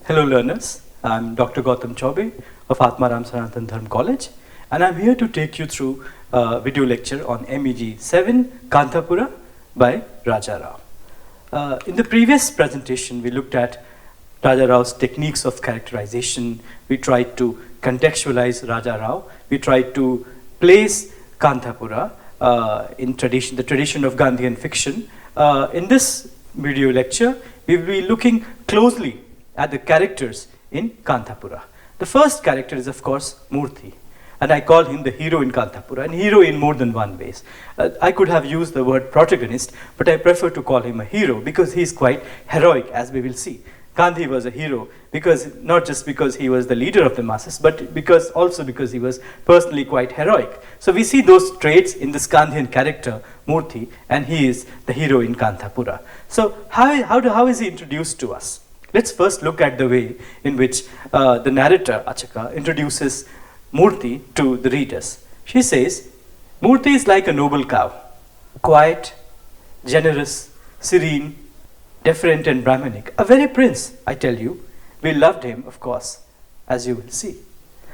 Hello learners, I'm Dr. Gautam Chaube of Atmaram Sanatan Dharm College, and I'm here to take you through a video lecture on MEG 7 Kanthapura by Raja Rao. In the previous presentation, we looked at Raja Rao's techniques of characterization. We tried to contextualize Raja Rao. We tried to place Kanthapura in the tradition of Gandhian fiction. In this video lecture, we will be looking closely at the characters in Kanthapura. The first character is, of course, Murthy, and I call him the hero in Kanthapura, and hero in more than one ways. I could have used the word protagonist, but I prefer to call him a hero because he is quite heroic, as we will see. Gandhi was a hero because not just because he was the leader of the masses, but also because he was personally quite heroic. So we see those traits in this Gandhian character, Murthy, and he is the hero in Kanthapura. So how is he introduced to us? Let's first look at the way in which the narrator, Achaka, introduces Murthy to the readers. She says, Murthy is like a noble cow, quiet, generous, serene, deferent and Brahmanic. A very prince, I tell you. We loved him, of course, as you will see.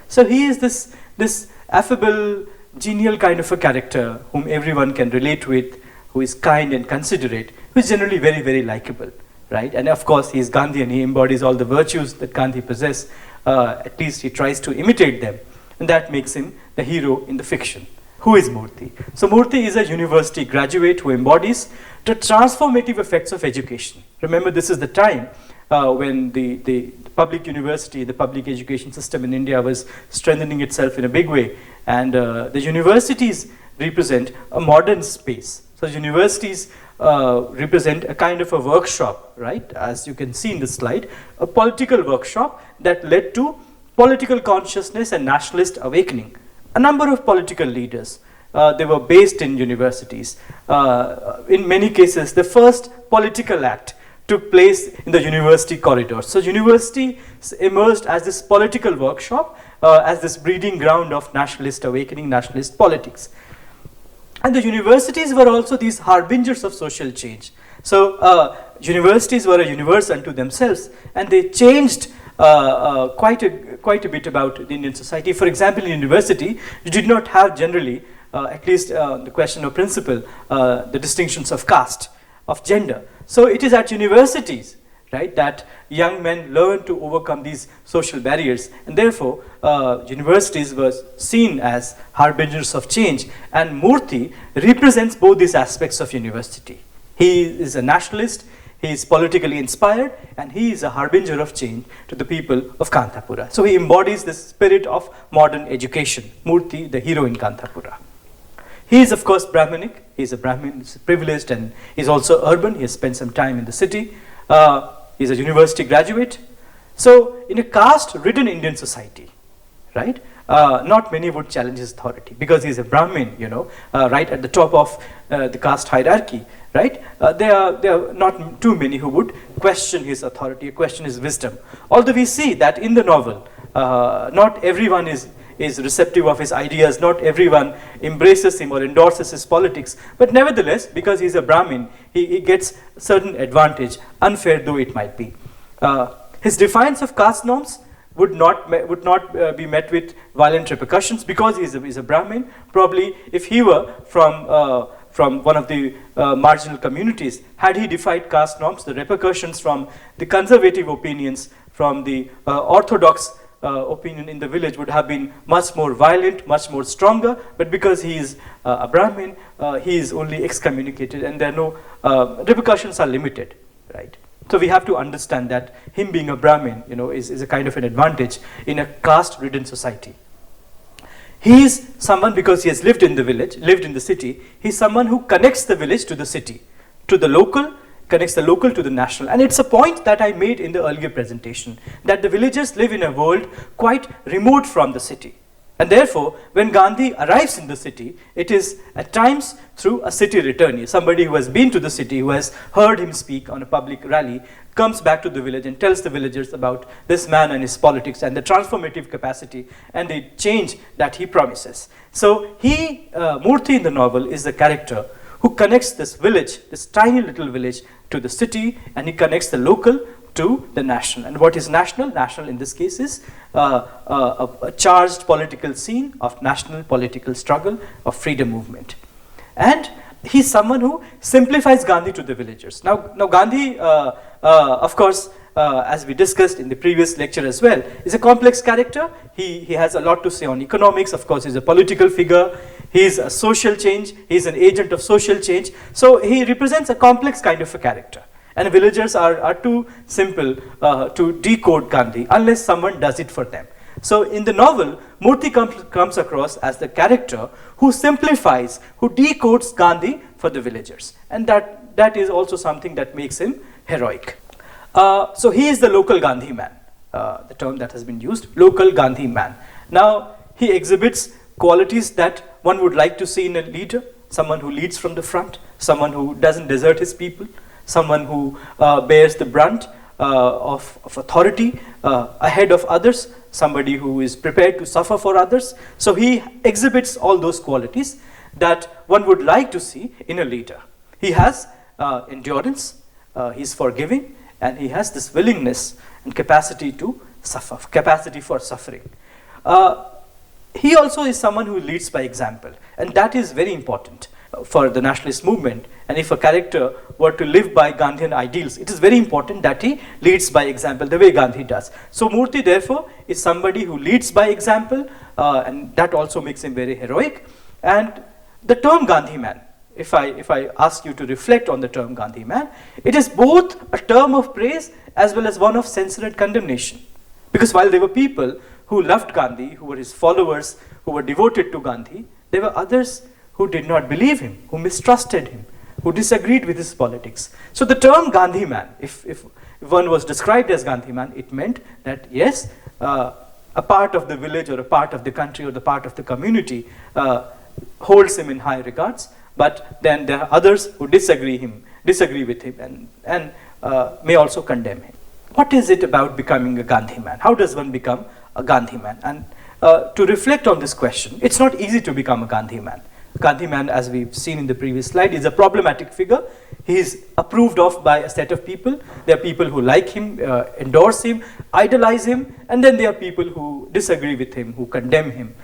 So he is this affable, genial kind of a character whom everyone can relate with, who is kind and considerate, who is generally very, very likable. Right? And of course, he is Gandhian. He embodies all the virtues that Gandhi possessed. At least he tries to imitate them. And that makes him the hero in the fiction. Who is Murthy? So Murthy is a university graduate who embodies the transformative effects of education. Remember, this is the time when the public university, the public education system in India was strengthening itself in a big way. And the universities represent a modern space. So universities represent a kind of a workshop, right? As you can see in the slide, a political workshop that led to political consciousness and nationalist awakening. A number of political leaders, they were based in universities. In many cases, the first political act took place in the university corridors. So university emerged as this political workshop, as this breeding ground of nationalist awakening, nationalist politics. And the universities were also these harbingers of social change. So universities were a universe unto themselves, and they changed quite a bit about the Indian society. For example, in university, you did not have generally, at least the question of principle, the distinctions of caste, of gender. So it is at universities, right, that young men learn to overcome these social barriers, and therefore universities were seen as harbingers of change, and Murthy represents both these aspects of university. He is a nationalist, he is politically inspired, and he is a harbinger of change to the people of Kanthapura. So he embodies the spirit of modern education, Murthy, the hero in Kanthapura. He is, of course, Brahmanic. He is a Brahmin, he's privileged, and he is also urban. He has spent some time in the city. He's a university graduate. So in a caste-ridden Indian society, right, not many would challenge his authority because he's a Brahmin, right at the top of the caste hierarchy, right? There are not too many who would question his authority, question his wisdom. Although we see that in the novel, not everyone is receptive of his ideas, not everyone embraces him or endorses his politics, but nevertheless, because he's a Brahmin, he gets certain advantage, unfair though it might be. His defiance of caste norms would not be met with violent repercussions because he's a Brahmin. Probably if he were from one of the marginal communities, had he defied caste norms, the repercussions from the conservative opinions, from the orthodox opinion in the village would have been much more violent, much more stronger, but because he is a Brahmin, he is only excommunicated, and there are no repercussions are limited, right? So we have to understand that him being a Brahmin, is a kind of an advantage in a caste-ridden society. He is someone, because he has lived in the village, lived in the city, he's someone who connects the village to the city, to the local, connects the local to the national. And it's a point that I made in the earlier presentation, that the villagers live in a world quite remote from the city. And therefore, when Gandhi arrives in the city, it is at times through a city returnee, somebody who has been to the city, who has heard him speak on a public rally, comes back to the village and tells the villagers about this man and his politics and the transformative capacity and the change that he promises. So Murthy in the novel is the character who connects this village, this tiny little village, to the city, and he connects the local to the national. And what is national? National in this case is a charged political scene of national political struggle, of freedom movement. And he's someone who simplifies Gandhi to the villagers. Now Gandhi, of course, as we discussed in the previous lecture as well, is a complex character. He has a lot to say on economics. Of course, he's a political figure. He's a social change. He's an agent of social change. So he represents a complex kind of a character. And villagers are too simple to decode Gandhi unless someone does it for them. So in the novel, Murthy comes across as the character who simplifies, who decodes Gandhi for the villagers. And that is also something that makes him heroic. So he is the local Gandhi man, the term that has been used, local Gandhi man. Now he exhibits qualities that one would like to see in a leader, someone who leads from the front, someone who doesn't desert his people, someone who bears the brunt of authority ahead of others, somebody who is prepared to suffer for others. So he exhibits all those qualities that one would like to see in a leader. He has endurance, he's forgiving, and he has this willingness and capacity to suffer, capacity for suffering. He also is someone who leads by example, and that is very important for the nationalist movement. And if a character were to live by Gandhian ideals, it is very important that he leads by example the way Gandhi does. So Murthy therefore is somebody who leads by example, and that also makes him very heroic. And the term Gandhi man, if I ask you to reflect on the term Gandhi man, it is both a term of praise as well as one of censure and condemnation. Because while there were people who loved Gandhi, who were his followers, who were devoted to Gandhi, there were others who did not believe him, who mistrusted him, who disagreed with his politics. So the term Gandhi man, if one was described as Gandhi man, it meant that yes, a part of the village or a part of the country or the part of the community holds him in high regards, but then there are others who disagree with him and may also condemn him. What is it about becoming a Gandhi man? How does one become a Gandhi man? And to reflect on this question, it's not easy to become a Gandhi man. Gandhi man, as we've seen in the previous slide, is a problematic figure. He is approved of by a set of people. There are people who like him, endorse him, idolize him, and then there are people who disagree with him, who condemn him,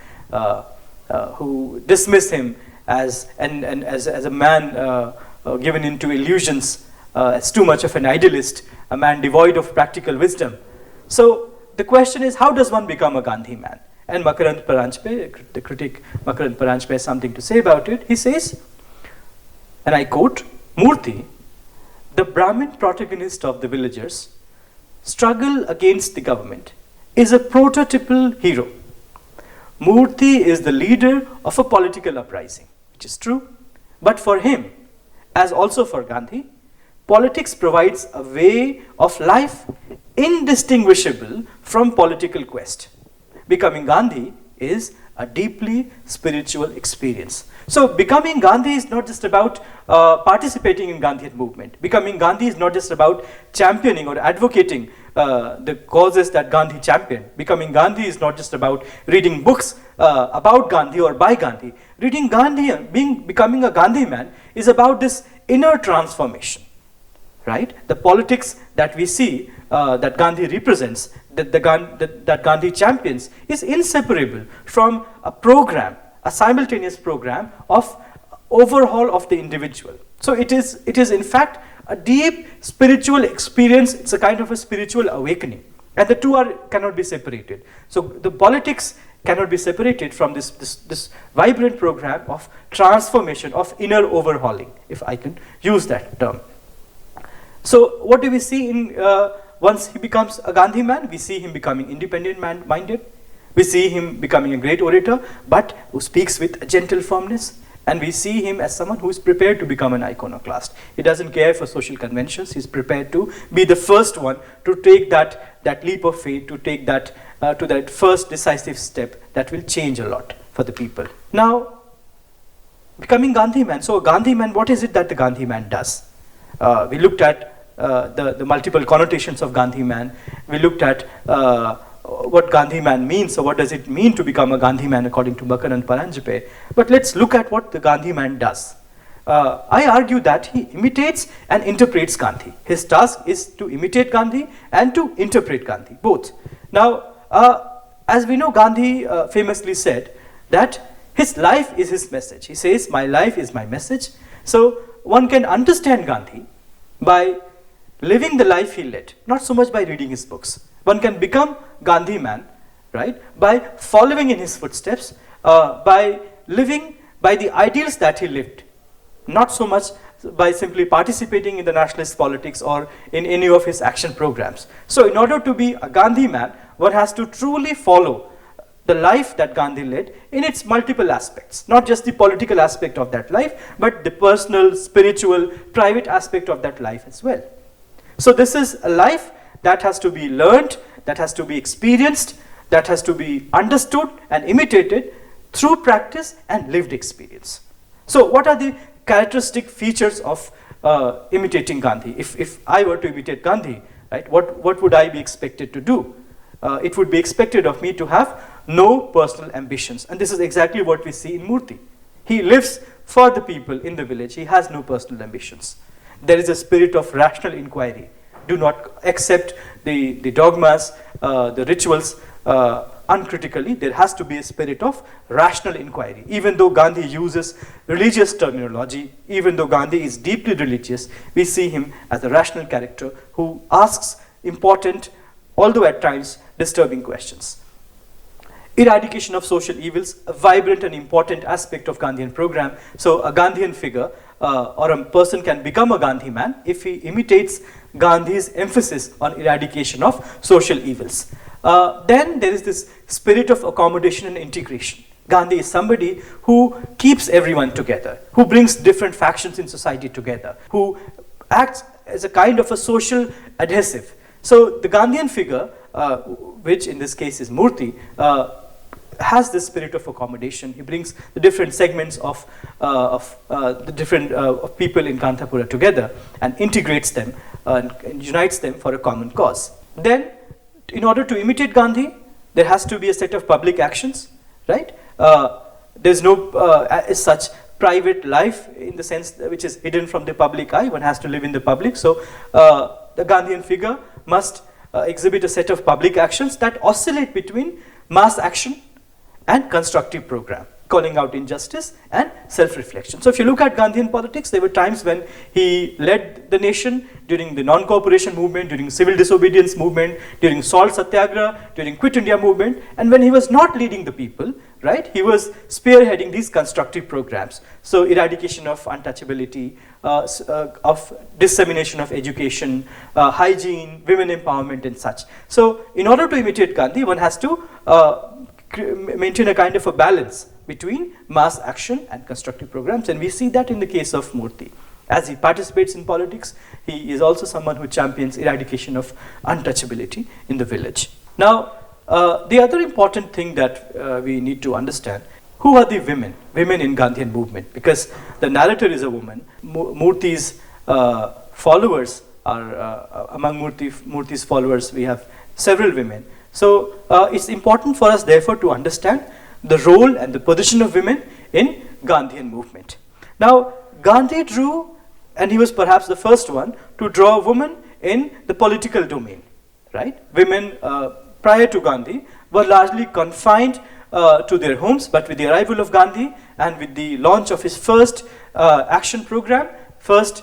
who dismiss him as a man given into illusions, as too much of an idealist, a man devoid of practical wisdom. So the question is, how does one become a Gandhi man? And Makarand Paranjpe, the critic Makarand Paranjpe, has something to say about it. He says, and I quote, Murthy, the Brahmin protagonist of the villagers' struggle against the government, is a prototypal hero. Murthy is the leader of a political uprising, which is true. But for him, as also for Gandhi, politics provides a way of life indistinguishable from political quest. Becoming Gandhi is a deeply spiritual experience. So becoming Gandhi is not just about participating in Gandhian movement. Becoming Gandhi is not just about championing or advocating the causes that Gandhi championed. Becoming Gandhi is not just about reading books about Gandhi or by Gandhi. Reading Gandhi, becoming a Gandhi man is about this inner transformation, right? The politics that we see that Gandhi represents, that Gandhi champions, is inseparable from a program, a simultaneous program of overhaul of the individual. So it is in fact a deep spiritual experience. It's a kind of a spiritual awakening, and the two cannot be separated. So the politics cannot be separated from this vibrant program of transformation, of inner overhauling, if I can use that term. So what do we see in once he becomes a Gandhi man? We see him becoming independent-minded. We see him becoming a great orator, but who speaks with a gentle firmness. And we see him as someone who is prepared to become an iconoclast. He doesn't care for social conventions. He's prepared to be the first one to take that leap of faith, to take that to that first decisive step that will change a lot for the people. Now, becoming Gandhi man. So Gandhi man, what is it that the Gandhi man does? We looked at the multiple connotations of Gandhi man. We looked at what Gandhi man means. So what does it mean to become a Gandhi man according to Makarand Paranjpe? But let's look at what the Gandhi man does. I argue that he imitates and interprets Gandhi. His task is to imitate Gandhi and to interpret Gandhi, both. Now, as we know, Gandhi famously said that his life is his message. He says, my life is my message. So one can understand Gandhi by living the life he led, not so much by reading his books. One can become Gandhi man, right, by following in his footsteps, by living by the ideals that he lived, not so much by simply participating in the nationalist politics or in any of his action programs. So in order to be a Gandhi man, one has to truly follow the life that Gandhi led in its multiple aspects, not just the political aspect of that life, but the personal, spiritual, private aspect of that life as well. So this is a life that has to be learned, that has to be experienced, that has to be understood and imitated through practice and lived experience. So what are the characteristic features of imitating Gandhi? If I were to imitate Gandhi, right, what would I be expected to do? It would be expected of me to have no personal ambitions. And this is exactly what we see in Murthy. He lives for the people in the village. He has no personal ambitions. There is a spirit of rational inquiry. Do not accept the dogmas, the rituals uncritically. There has to be a spirit of rational inquiry. Even though Gandhi uses religious terminology, even though Gandhi is deeply religious, we see him as a rational character who asks important, although at times disturbing questions. Eradication of social evils, a vibrant and important aspect of Gandhian program. So a Gandhian figure or a person can become a Gandhi man if he imitates Gandhi's emphasis on eradication of social evils. Then there is this spirit of accommodation and integration. Gandhi is somebody who keeps everyone together, who brings different factions in society together, who acts as a kind of a social adhesive. So the Gandhian figure, which in this case is Murthy, has this spirit of accommodation. He brings the different segments of the different people in Kanthapura together and integrates them and unites them for a common cause. Then, in order to imitate Gandhi, there has to be a set of public actions, right? There's no as such private life in the sense which is hidden from the public eye. One has to live in the public. So the Gandhian figure must exhibit a set of public actions that oscillate between mass action and constructive program, calling out injustice and self-reflection. So if you look at Gandhian politics, there were times when he led the nation during the non-cooperation movement, during civil disobedience movement, during salt satyagraha, during Quit India movement, and when he was not leading the people, right, he was spearheading these constructive programs. So eradication of untouchability, of dissemination of education, hygiene, women empowerment and such. So in order to imitate Gandhi, one has to maintain a kind of a balance between mass action and constructive programs, and we see that in the case of Murthy. As he participates in politics, he is also someone who champions eradication of untouchability in the village. Now, the other important thing that we need to understand, who are the women in Gandhian movement? Because the narrator is a woman. Murthy's followers are, among Murthy's followers, we have several women. So it's important for us therefore to understand the role and the position of women in Gandhian movement. Now Gandhi drew, and he was perhaps the first one to draw a woman in the political domain, right? Women prior to Gandhi were largely confined to their homes, but with the arrival of Gandhi and with the launch of his first action program, first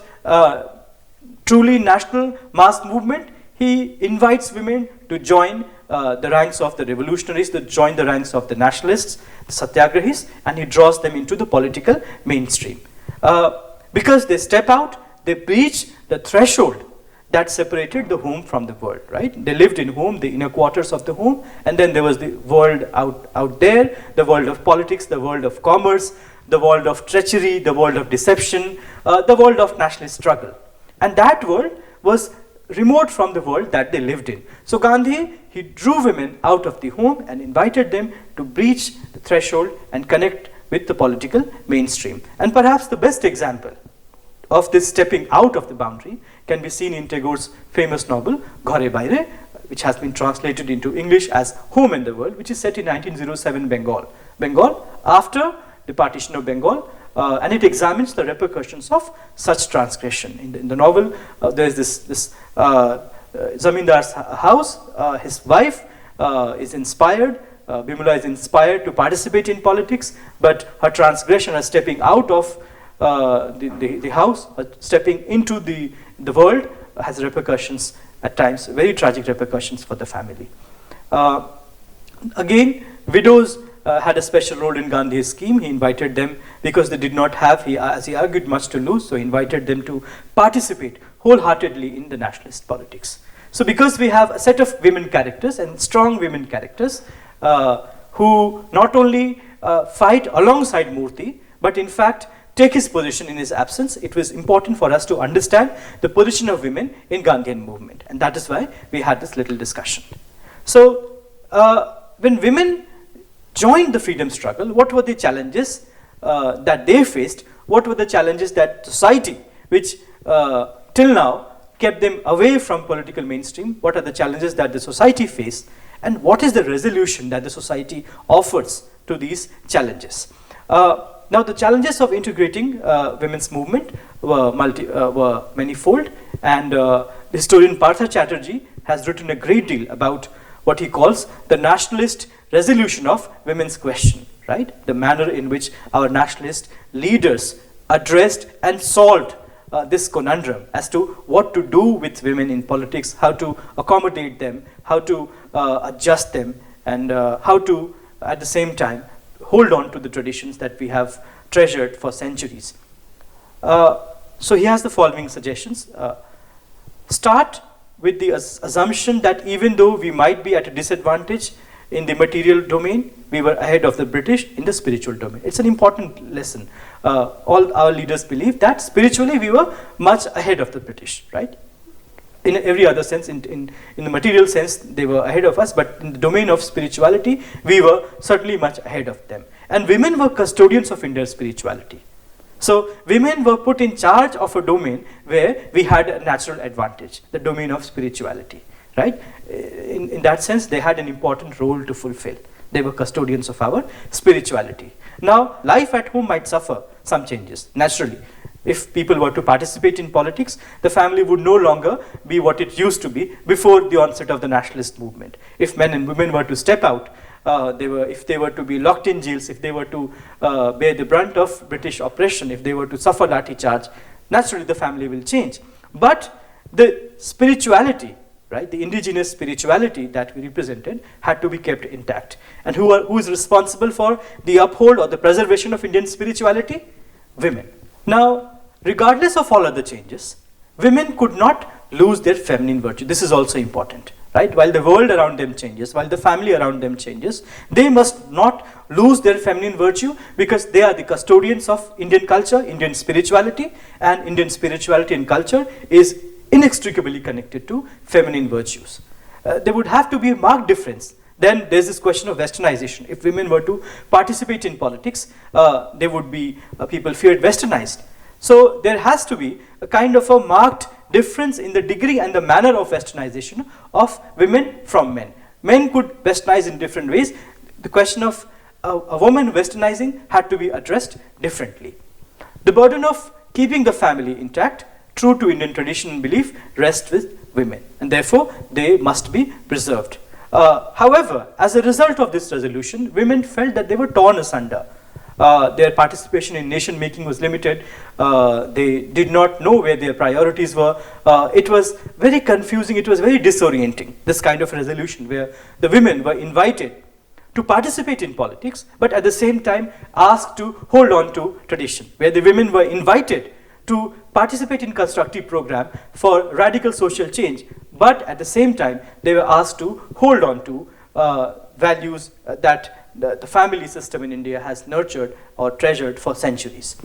truly national mass movement, he invites women to join the ranks of the revolutionaries, to join the ranks of the nationalists, the satyagrahis, and he draws them into the political mainstream. Because they step out, they breach the threshold that separated the home from the world, right? They lived in home, the inner quarters of the home, and then there was the world out there, the world of politics, the world of commerce, the world of treachery, the world of deception, the world of nationalist struggle. And that world was remote from the world that they lived in. So Gandhi, he drew women out of the home and invited them to breach the threshold and connect with the political mainstream. And perhaps the best example of this stepping out of the boundary can be seen in Tagore's famous novel, Ghare Baire, which has been translated into English as Home and the World, which is set in 1907 Bengal. Bengal, after the partition of Bengal, and it examines the repercussions of such transgression. In the novel, there is this Zamindar's house. His wife is inspired, Bimala is inspired to participate in politics, but her transgression of stepping out of the house, stepping into the world, has repercussions at times, very tragic repercussions for the family. Again, widows had a special role in Gandhi's scheme. He invited them because they did not have, as he argued, much to lose, so he invited them to participate wholeheartedly in the nationalist politics. So because we have a set of women characters and strong women characters who not only fight alongside Murthy, but in fact take his position in his absence, it was important for us to understand the position of women in Gandhian movement, and that is why we had this little discussion. So when women joined the freedom struggle, what were the challenges that they faced? What were the challenges that society, which till now kept them away from political mainstream, what are the challenges that the society faced, and what is the resolution that the society offers to these challenges? Now, the challenges of integrating women's movement were manifold, and historian Partha Chatterjee has written a great deal about what he calls the nationalist resolution of women's question, right? The manner in which our nationalist leaders addressed and solved this conundrum as to what to do with women in politics, how to accommodate them, how to adjust them, and how to, at the same time, hold on to the traditions that we have treasured for centuries. So he has the following suggestions. Start with the assumption that even though we might be at a disadvantage in the material domain, we were ahead of the British in the spiritual domain. It's an important lesson. All our leaders believe that spiritually we were much ahead of the British, right? In every other sense, in the material sense, they were ahead of us, but in the domain of spirituality, we were certainly much ahead of them. And women were custodians of India's spirituality. So women were put in charge of a domain where we had a natural advantage, the domain of spirituality, right? In that sense, they had an important role to fulfill. They were custodians of our spirituality. Now, life at home might suffer some changes, naturally. If people were to participate in politics, the family would no longer be what it used to be before the onset of the nationalist movement. If men and women were to step out, if they were to be locked in jails, if they were to bear the brunt of British oppression, if they were to suffer lathi charge, naturally the family will change. But the spirituality, right, the indigenous spirituality that we represented had to be kept intact. And who is responsible for the uphold or the preservation of Indian spirituality? Women. Now, regardless of all other changes, women could not lose their feminine virtue. This is also important, right? While the world around them changes, while the family around them changes, they must not lose their feminine virtue because they are the custodians of Indian culture, Indian spirituality, and Indian spirituality and culture is inextricably connected to feminine virtues. There would have to be a marked difference. Then there's this question of westernization. If women were to participate in politics, they would be, people feared westernized. So there has to be a kind of a marked difference in the degree and the manner of westernization of women from men. Men could westernize in different ways. The question of a woman westernizing had to be addressed differently. The burden of keeping the family intact, true to Indian tradition and belief, rests with women, and therefore they must be preserved. However, as a result of this resolution, women felt that they were torn asunder. Their participation in nation making was limited. They did not know where their priorities were. It was very confusing, it was very disorienting, this kind of resolution where the women were invited to participate in politics, but at the same time asked to hold on to tradition, where the women were invited to participate in constructive program for radical social change, but at the same time they were asked to hold on to values that the family system in India has nurtured or treasured for centuries.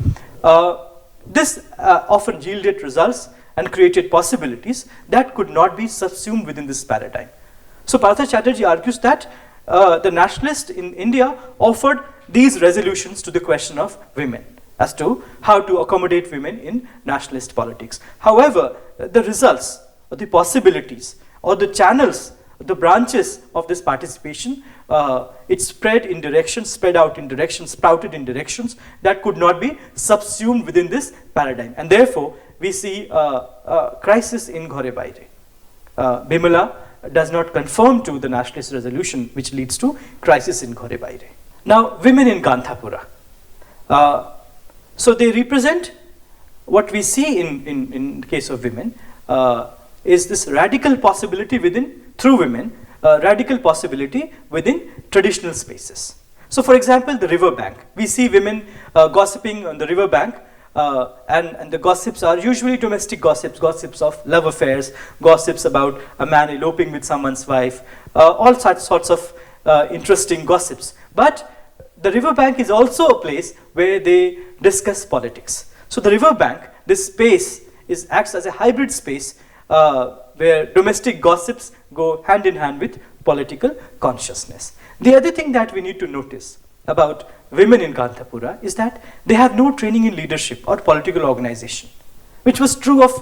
This often yielded results and created possibilities that could not be subsumed within this paradigm. So Partha Chatterjee argues that the nationalists in India offered these resolutions to the question of women, as to how to accommodate women in nationalist politics. However, the results or the possibilities or the channels, the branches of this participation, it spread out in directions, sprouted in directions that could not be subsumed within this paradigm. And therefore, we see a crisis in Ghore Baire. Bimala does not conform to the nationalist resolution, which leads to crisis in Ghore Baire. Now, women in Kanthapura. So they represent what we see in the case of women is this radical possibility through women, radical possibility within traditional spaces. So for example, the river bank. We see women gossiping on the river bank, and the gossips are usually domestic gossips, gossips of love affairs, gossips about a man eloping with someone's wife, all such sorts of interesting gossips. But the river bank is also a place where they discuss politics. So the river bank, this space, acts as a hybrid space where domestic gossips go hand in hand with political consciousness. The other thing that we need to notice about women in Kanthapura is that they have no training in leadership or political organization, which was true of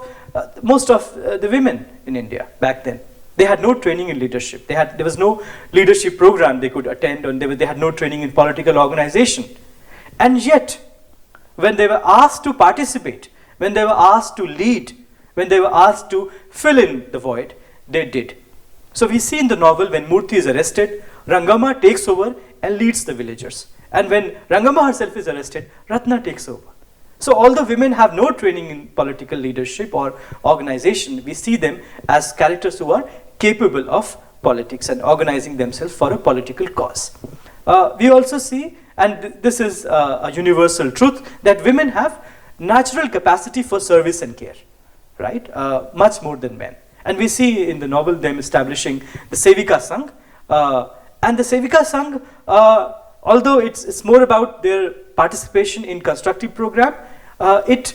most of the women in India back then. They had no training in leadership. There was no leadership program they could attend, and they had no training in political organization. And yet, when they were asked to participate, when they were asked to lead, when they were asked to fill in the void, they did. So we see in the novel, when Murthy is arrested, Rangama takes over and leads the villagers. And when Rangama herself is arrested, Ratna takes over. So although women have no training in political leadership or organization, we see them as characters who are capable of politics and organizing themselves for a political cause. We also see, and this is a universal truth, that women have natural capacity for service and care, right? Much more than men. And we see in the novel them establishing the Sevika Sangh. And the Sevika Sangh, although it's more about their participation in constructive program, it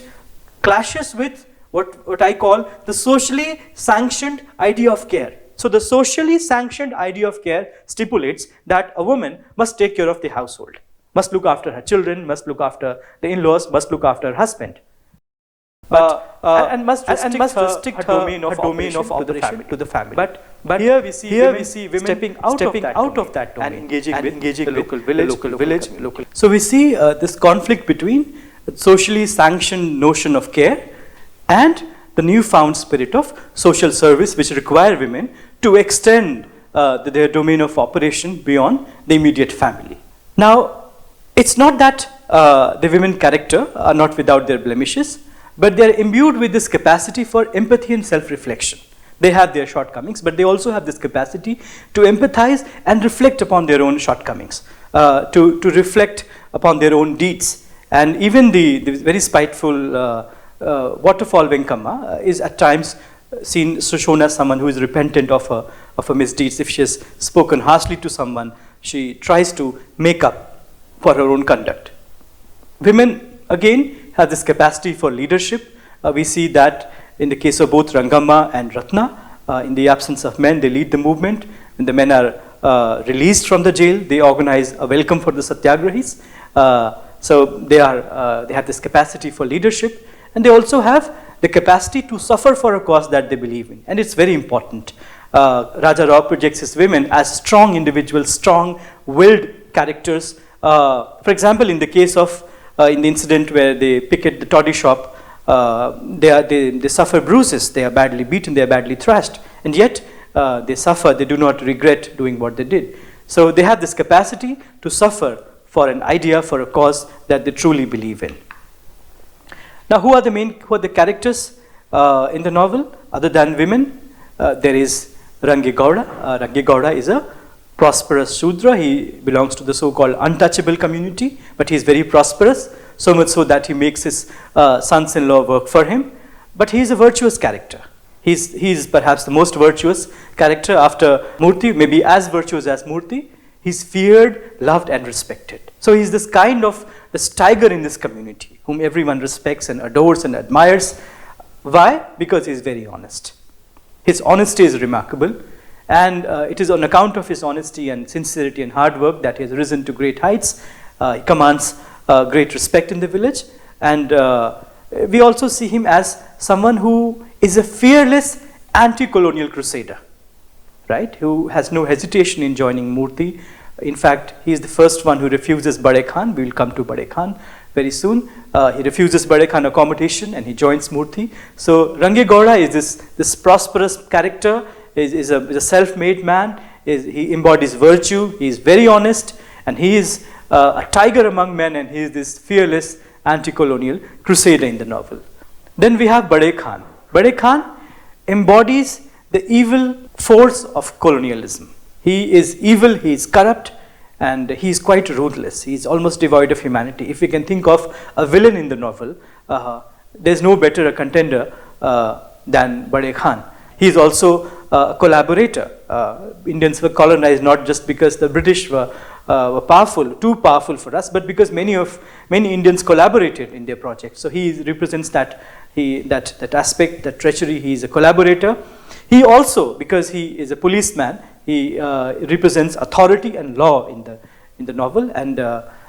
clashes with what I call the socially sanctioned idea of care. So the socially sanctioned idea of care stipulates that a woman must take care of the household, must look after her children, must look after the in-laws, must look after her husband. And must restrict her domain of operation to the family. But here we see women stepping out of that domain and engaging with the local village. So we see this conflict between the socially sanctioned notion of care and the newfound spirit of social service, which require women to extend their domain of operation beyond the immediate family. Now, it's not that the women character are not without their blemishes, but they are imbued with this capacity for empathy and self-reflection. They have their shortcomings, but they also have this capacity to empathize and reflect upon their own shortcomings, to reflect upon their own deeds. And even the very spiteful waterfall Venkama is at times shown as someone who is repentant of her misdeeds. If she has spoken harshly to someone, she tries to make up for her own conduct. Women, again, have this capacity for leadership. We see that in the case of both Rangama and Ratna, in the absence of men, they lead the movement. When the men are released from the jail, they organize a welcome for the satyagrahis. So they have this capacity for leadership, and they also have the capacity to suffer for a cause that they believe in, and it's very important. Raja Rao projects his women as strong individuals, strong-willed characters. For example, in the case of in the incident where they picket the toddy shop, they suffer bruises, they are badly beaten, they are badly thrashed, and yet they suffer, they do not regret doing what they did. So they have this capacity to suffer for an idea, for a cause that they truly believe in. Now, who are the characters in the novel other than women? There is Rangi Gowda. Rangi Gowda is a prosperous Shudra. He belongs to the so-called untouchable community, but he is very prosperous, so much so that he makes his sons-in-law work for him. But he is a virtuous character. He is perhaps the most virtuous character after Murthy, maybe as virtuous as Murthy. He's feared, loved, and respected. So he's this kind of this tiger in this community, whom everyone respects and adores and admires. Why? Because he's very honest. His honesty is remarkable. And it is on account of his honesty and sincerity and hard work that he has risen to great heights. He commands great respect in the village. And we also see him as someone who is a fearless anti-colonial crusader. right, who has no hesitation in joining Murthy. In fact, he is the first one who refuses Bade Khan. We will come to Bade Khan very soon. He refuses Bade Khan accommodation and he joins Murthy. So Range Gowda is this prosperous character, is a self-made man. He embodies virtue, he is very honest, and he is a tiger among men, and he is this fearless anti-colonial crusader in the novel. Then we have Bade Khan. Bade Khan embodies the evil force of colonialism. He is evil, he is corrupt, and he is quite ruthless. He is almost devoid of humanity. If we can think of a villain in the novel, there is no better a contender than Bade Khan. He is also a collaborator. Indians were colonized not just because the British were powerful, too powerful for us, but because many Indians collaborated in their project. So he represents that aspect, that treachery. He is a collaborator. He also, because he is a policeman, he represents authority and law in the novel, and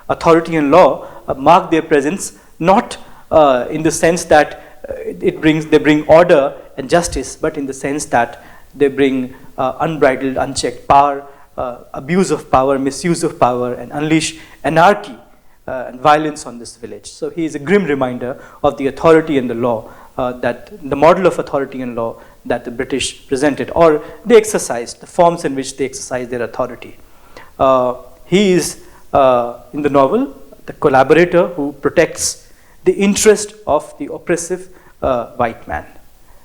authority and law mark their presence not in the sense that they bring order and justice, but in the sense that they bring unbridled, unchecked power, abuse of power, misuse of power, and unleash anarchy and violence on this village. So he is a grim reminder of the authority and the law, that the model of authority and law that the British presented, or they exercised, the forms in which they exercised their authority. He is, in the novel, the collaborator who protects the interest of the oppressive white man.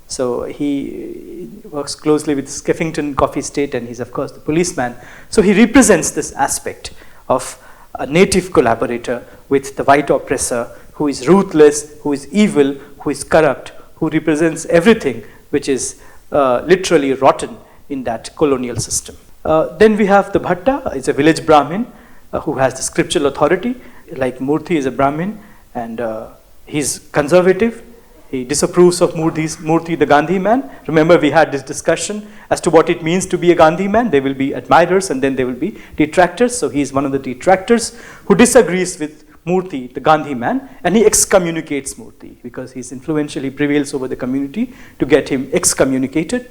So he works closely with Skeffington Coffee State, and he's of course the policeman. So he represents this aspect of a native collaborator with the white oppressor, who is ruthless, who is evil, who is corrupt, who represents everything which is literally rotten in that colonial system. Then we have the Bhatta, is a village Brahmin who has the scriptural authority, like Murthy is a Brahmin, and he's conservative. He disapproves of Murthy, the Gandhi man. Remember, we had this discussion as to what it means to be a Gandhi man. There will be admirers and then there will be detractors. So he is one of the detractors who disagrees with Murthy, the Gandhi man, and he excommunicates Murthy because he's influential. He prevails over the community to get him excommunicated.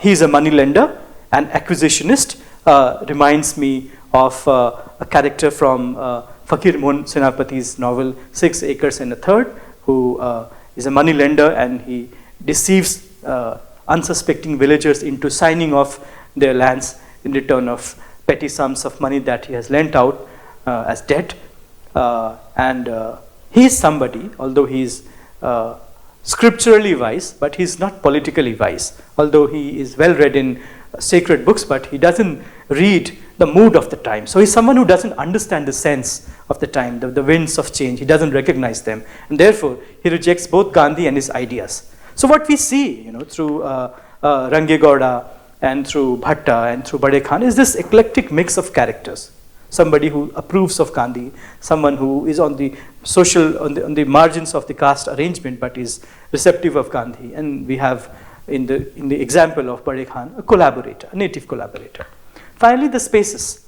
He is a moneylender and acquisitionist. Reminds me of a character from Fakir Mohan Senapati's novel 6 Acres and a Third, who is a money lender, and he deceives unsuspecting villagers into signing off their lands in return of petty sums of money that he has lent out as debt. He is somebody, although he is scripturally wise, but he is not politically wise. Although he is well read in sacred books, but he doesn't read the mood of the time. So he's someone who doesn't understand the sense of the time, the winds of change. He doesn't recognize them, and therefore he rejects both Gandhi and his ideas. So what we see, through Range Gowda and through Bhatta and through Bade Khan is this eclectic mix of characters. Somebody who approves of Gandhi, someone who is on the social, on the margins of the caste arrangement, but is receptive of Gandhi, and we have in the example of Bade Khan a collaborator, a native collaborator. Finally, the spaces,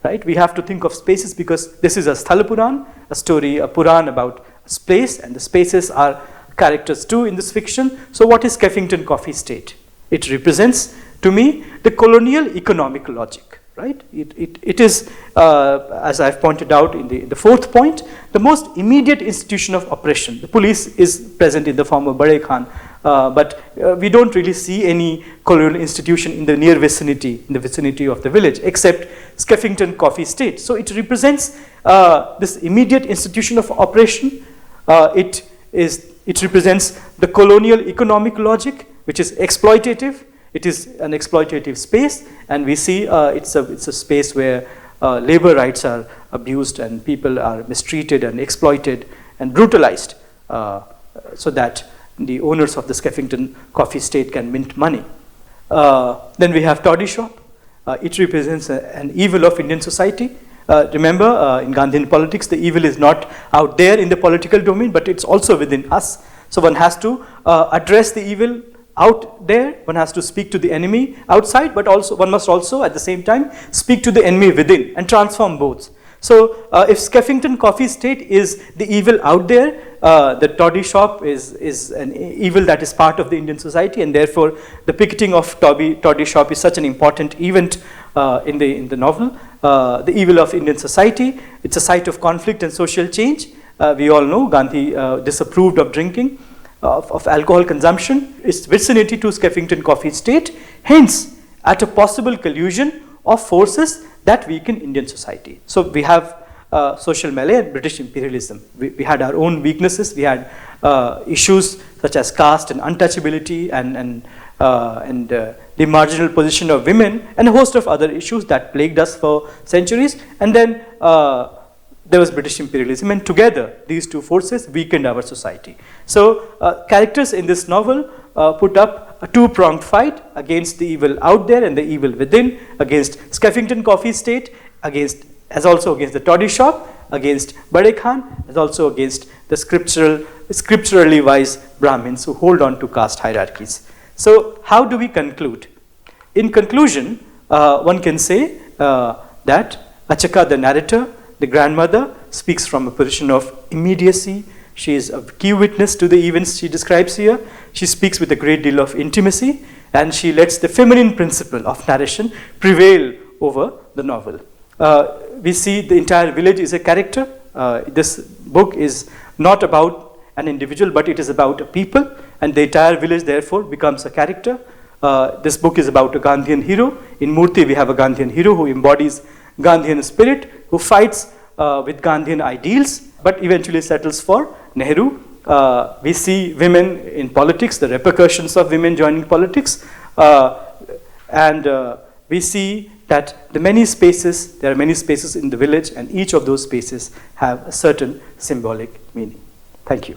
right? We have to think of spaces because this is a Sthala Puran, a story, a Puran about a space, and the spaces are characters too in this fiction. So what is Skeffington Coffee State? It represents, to me, the colonial economic logic, right? It is, as I've pointed out in the fourth point, the most immediate institution of oppression. The police is present in the form of Bade Khan, but we don't really see any colonial institution in the near vicinity, in the vicinity of the village, except Skeffington Coffee State. So it represents this immediate institution of oppression. It represents the colonial economic logic, which is exploitative. It is an exploitative space, and we see it's a space where labor rights are abused and people are mistreated and exploited and brutalized, so that the owners of the Skeffington Coffee State can mint money. Then we have Toddy Shop. It represents an evil of Indian society. Remember, in Gandhian politics, the evil is not out there in the political domain, but it's also within us. So one has to address the evil out there, one has to speak to the enemy outside, but also one must also at the same time speak to the enemy within and transform both. So if Skeffington Coffee Estate is the evil out there, the toddy shop is an evil that is part of the Indian society, and therefore the picketing of toddy shop is such an important event in the novel. The evil of Indian society, it's a site of conflict and social change. We all know Gandhi disapproved of drinking, of alcohol consumption. Its vicinity to Skeffington Coffee Estate hints at a possible collusion of forces that weaken Indian society. So we have social melee and British imperialism. We had our own weaknesses. We had issues such as caste and untouchability and the marginal position of women, and a host of other issues that plagued us for centuries. And then there was British imperialism, and together these two forces weakened our society. So characters in this novel put up a two-pronged fight against the evil out there and the evil within, against Skeffington Coffee Estate, as also against the toddy shop, against Bade Khan, as also against the scripturally wise Brahmins who hold on to caste hierarchies. So how do we conclude? In conclusion, one can say that Achaka, the narrator, the grandmother, speaks from a position of immediacy. She is a key witness to the events she describes here. She speaks with a great deal of intimacy, and she lets the feminine principle of narration prevail over the novel. We see the entire village is a character. This book is not about an individual, but it is about a people, and the entire village therefore becomes a character. This book is about a Gandhian hero. In Murthy, we have a Gandhian hero who embodies Gandhian spirit, who fights with Gandhian ideals, but eventually settles for Nehru. We see women in politics, the repercussions of women joining politics, and we see that there are many spaces in the village, and each of those spaces have a certain symbolic meaning. Thank you.